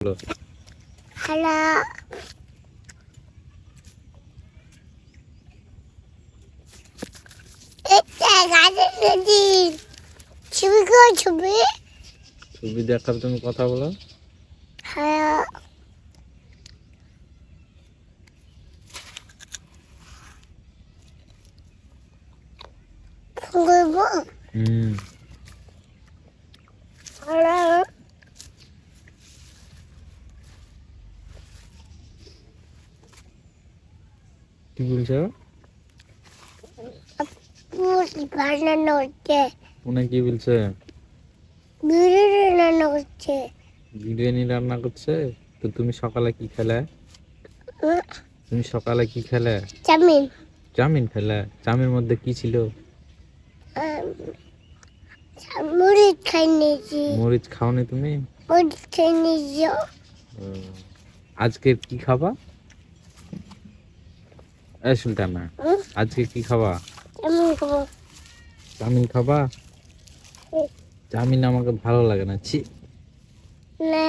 Hello. ছবি দেখার তুমি কথা বলো। হ্যালো। হুম। হ্যালো। কি বলছো? বানানো হচ্ছে। উনি কি বলছে? বিরিয়ানি রান্না করছে। বিরিয়ানি রান্না করছে। তো তুমি সকালে কি খেলে? তুমি সকালে কি খেলে? চাউমিন। চাউমিন খেলে। চাউমিনের মধ্যে কি ছিল? মরিচ খাই নিয়েছি। মরিচ খাওনি তুমি? মরিচ খাই নিয়েছি। আজকে কি খাবা? এই সুলতানা, আজকে কি খাবা? চাউমিন খাবো। চাউমিন খাবা? চাউমিন আমাকে ভালো লাগে না, ছি। না,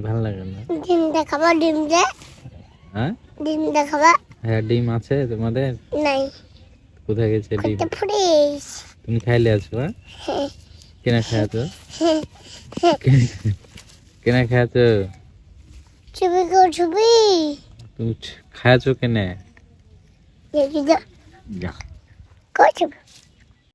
ভালো লাগে না। ডিম দেখাবা। ডিম দে। হ্যাঁ, ডিম দেখাবা। হ্যাঁ, ডিম আছে তোমাদের? নাই। কোথায় গেছে ডিম? কত ফ্রেশ। তুমি খাইলে আছো? হ্যাঁ, কেনা খাইছো? কেনা খাইছো? ছবি কর ছবি। তুমি খাইছো কেনে? দেখি যা। যা। কর ছবি।